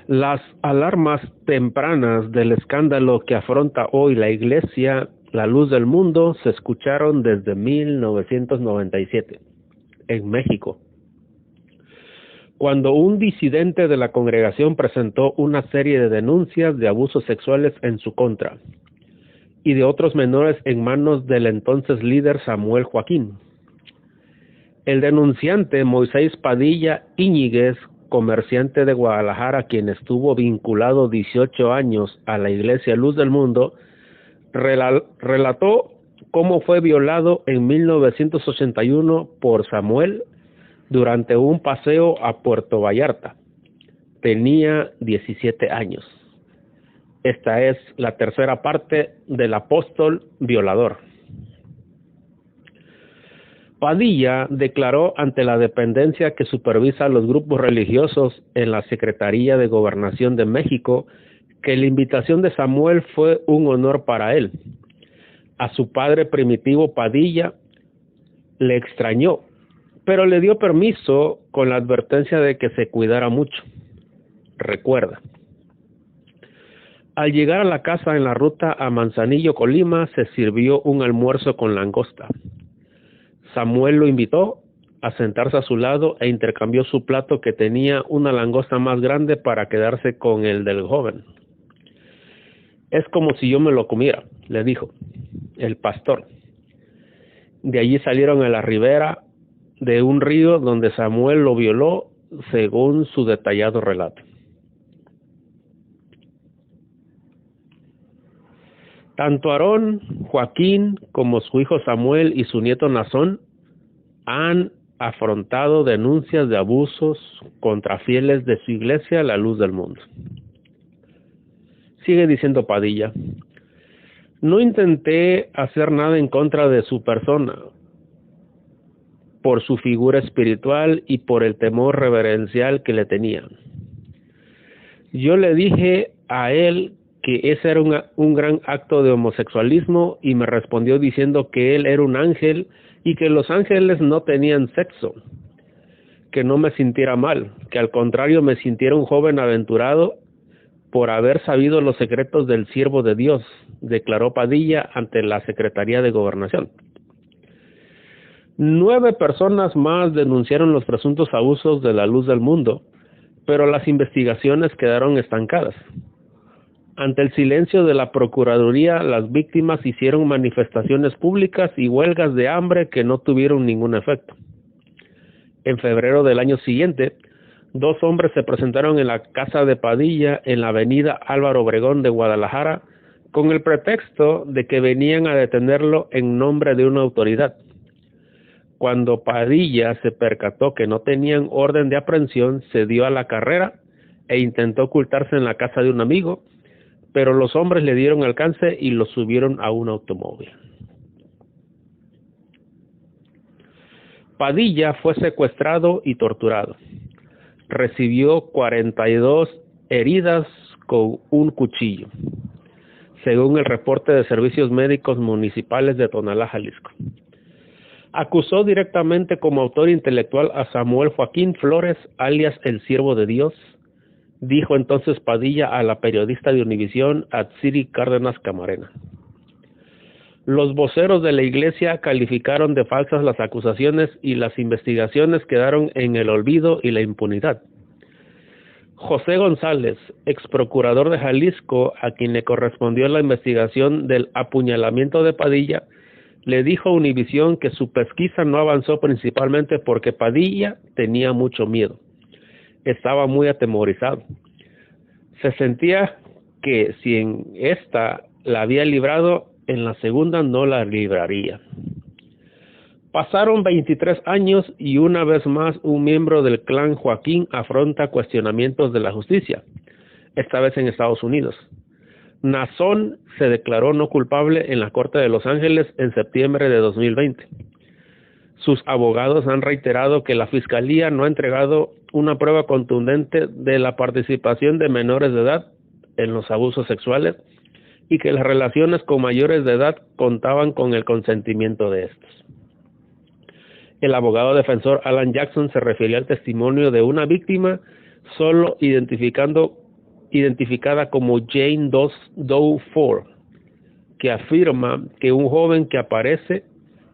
Las alarmas tempranas del escándalo que afronta hoy la Iglesia, la luz del mundo, se escucharon desde 1997 en México, cuando un disidente de la congregación presentó una serie de denuncias de abusos sexuales en su contra y de otros menores en manos del entonces líder Samuel Joaquín. El denunciante Moisés Padilla Íñiguez, comerciante de Guadalajara, quien estuvo vinculado 18 años a la Iglesia Luz del Mundo, relató cómo fue violado en 1981 por Samuel durante un paseo a Puerto Vallarta. Tenía 17 años. Esta es la tercera parte del apóstol violador. Padilla declaró ante la dependencia que supervisa los grupos religiosos en la Secretaría de Gobernación de México que la invitación de Samuel fue un honor para él. A su padre Primitivo Padilla le extrañó, pero le dio permiso con la advertencia de que se cuidara mucho. Recuerda. Al llegar a la casa en la ruta a Manzanillo, Colima, se sirvió un almuerzo con langosta. Samuel lo invitó a sentarse a su lado e intercambió su plato, que tenía una langosta más grande, para quedarse con el del joven. Es como si yo me lo comiera, le dijo el pastor. De allí salieron a la ribera de un río donde Samuel lo violó, según su detallado relato. Tanto Aarón, Joaquín, como su hijo Samuel y su nieto Nazón han afrontado denuncias de abusos contra fieles de su iglesia, la Luz del Mundo. Sigue diciendo Padilla: no intenté hacer nada en contra de su persona, por su figura espiritual y por el temor reverencial que le tenía. Yo le dije a él que ese era un gran acto de homosexualismo, y me respondió diciendo que él era un ángel y que los ángeles no tenían sexo, que no me sintiera mal, que al contrario me sintiera un joven aventurado por haber sabido los secretos del siervo de Dios, declaró Padilla ante la Secretaría de Gobernación. 9 personas más denunciaron los presuntos abusos de la Luz del Mundo, pero las investigaciones quedaron estancadas. Ante el silencio de la Procuraduría, las víctimas hicieron manifestaciones públicas y huelgas de hambre que no tuvieron ningún efecto. En febrero del año siguiente, 2 hombres se presentaron en la casa de Padilla en la avenida Álvaro Obregón de Guadalajara con el pretexto de que venían a detenerlo en nombre de una autoridad. Cuando Padilla se percató que no tenían orden de aprehensión, se dio a la carrera e intentó ocultarse en la casa de un amigo, pero los hombres le dieron alcance y lo subieron a un automóvil. Padilla fue secuestrado y torturado. Recibió 42 heridas con un cuchillo, según el reporte de Servicios Médicos Municipales de Tonalá, Jalisco. Acusó directamente como autor intelectual a Samuel Joaquín Flores, alias el Siervo de Dios, dijo entonces Padilla a la periodista de Univisión, Atsiri Cárdenas Camarena. Los voceros de la iglesia calificaron de falsas las acusaciones y las investigaciones quedaron en el olvido y la impunidad. José González, ex procurador de Jalisco, a quien le correspondió la investigación del apuñalamiento de Padilla, le dijo a Univisión que su pesquisa no avanzó principalmente porque Padilla tenía mucho miedo. Estaba muy atemorizado. Se sentía que si en esta la había librado, en la segunda no la libraría. Pasaron 23 años y una vez más un miembro del clan Joaquín afronta cuestionamientos de la justicia, esta vez en Estados Unidos. Nazón se declaró no culpable en la Corte de Los Ángeles en septiembre de 2020. Sus abogados han reiterado que la Fiscalía no ha entregado una prueba contundente de la participación de menores de edad en los abusos sexuales y que las relaciones con mayores de edad contaban con el consentimiento de estos. El abogado defensor Alan Jackson se refirió al testimonio de una víctima, solo identificando identificada como Jane Doe 4, que afirma que un joven que aparece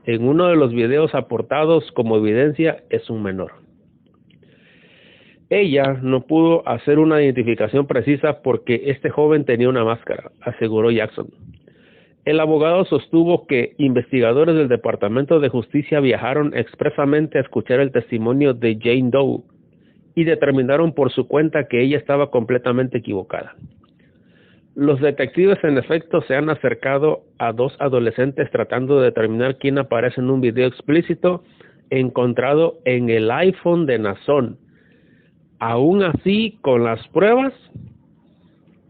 en uno de los videos aportados como evidencia es un menor. Ella no pudo hacer una identificación precisa porque este joven tenía una máscara, aseguró Jackson. El abogado sostuvo que investigadores del Departamento de Justicia viajaron expresamente a escuchar el testimonio de Jane Doe y determinaron por su cuenta que ella estaba completamente equivocada. Los detectives en efecto se han acercado a dos adolescentes tratando de determinar quién aparece en un video explícito encontrado en el iPhone de Nason. Aún así, con las pruebas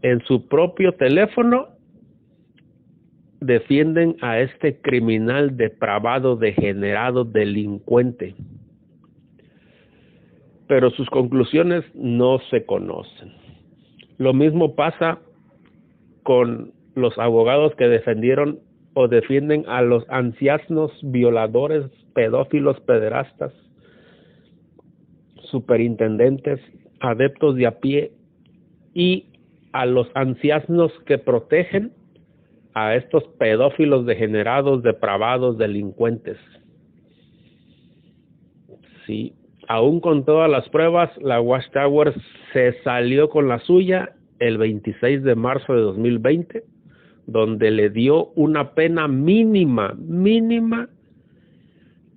en su propio teléfono, defienden a este criminal depravado, degenerado, delincuente. Pero sus conclusiones no se conocen. Lo mismo pasa con los abogados que defendieron o defienden a los ancianos violadores, pedófilos, pederastas, superintendentes, adeptos de a pie, y a los ancianos que protegen a estos pedófilos degenerados, depravados, delincuentes. Sí, aún con todas las pruebas, la Watchtower se salió con la suya el 26 de marzo de 2020, donde le dio una pena mínima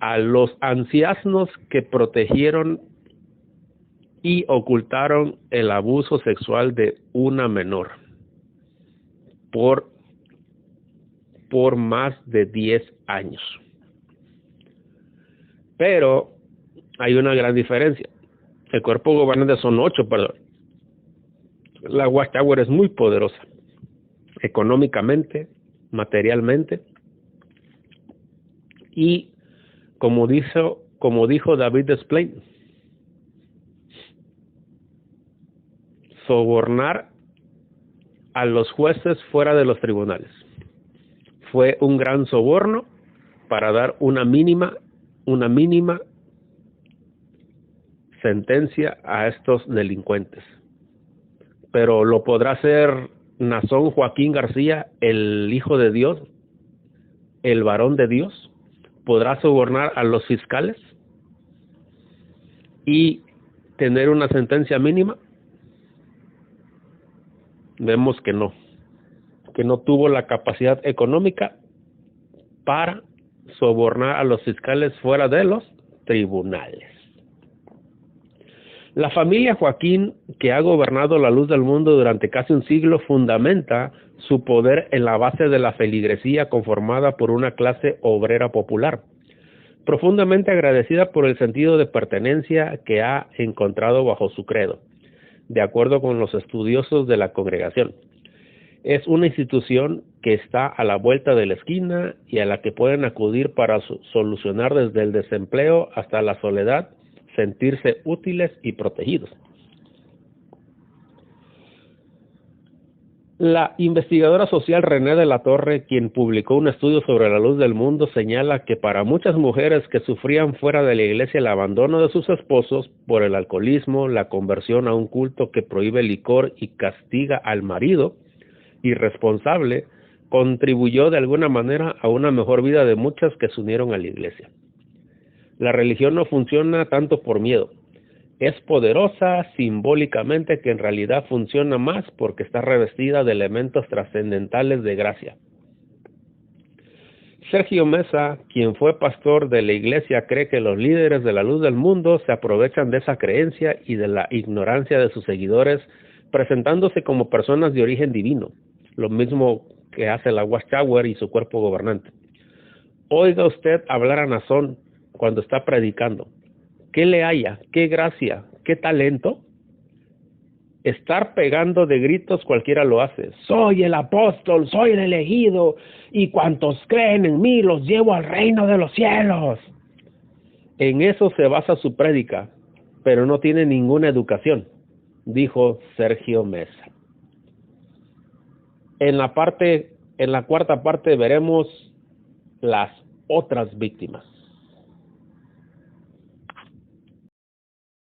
a los ancianos que protegieron y ocultaron el abuso sexual de una menor por más de 10 años. Pero hay una gran diferencia. El cuerpo gobernante son 8, perdón. La Watchtower es muy poderosa, económicamente, materialmente, y como dijo David Desplein, sobornar a los jueces fuera de los tribunales. Fue un gran soborno para dar una mínima sentencia a estos delincuentes. Pero lo podrá hacer Nason Joaquín García, el Hijo de Dios, el varón de Dios. ¿Podrá sobornar a los fiscales y tener una sentencia mínima? Vemos que no tuvo la capacidad económica para sobornar a los fiscales fuera de los tribunales. La familia Joaquín, que ha gobernado la luz del mundo durante casi un siglo, fundamenta su poder en la base de la feligresía conformada por una clase obrera popular, profundamente agradecida por el sentido de pertenencia que ha encontrado bajo su credo, de acuerdo con los estudiosos de la congregación. Es una institución que está a la vuelta de la esquina y a la que pueden acudir para solucionar desde el desempleo hasta la soledad, sentirse útiles y protegidos. La investigadora social René de la Torre, quien publicó un estudio sobre la luz del mundo, señala que para muchas mujeres que sufrían fuera de la iglesia el abandono de sus esposos por el alcoholismo, la conversión a un culto que prohíbe el licor y castiga al marido irresponsable, contribuyó de alguna manera a una mejor vida de muchas que se unieron a la iglesia. La religión no funciona tanto por miedo. Es poderosa simbólicamente, que en realidad funciona más porque está revestida de elementos trascendentales de gracia. Sergio Mesa, quien fue pastor de la iglesia, cree que los líderes de la luz del mundo se aprovechan de esa creencia y de la ignorancia de sus seguidores, presentándose como personas de origen divino, lo mismo que hace la Watchtower y su cuerpo gobernante. Oiga usted hablar a Nason cuando está predicando. ¿Qué le haya? ¿Qué gracia? ¿Qué talento? Estar pegando de gritos cualquiera lo hace. Soy el apóstol, soy el elegido, y cuantos creen en mí los llevo al reino de los cielos. En eso se basa su prédica, pero no tiene ninguna educación, dijo Sergio Mesa. En la cuarta parte veremos las otras víctimas.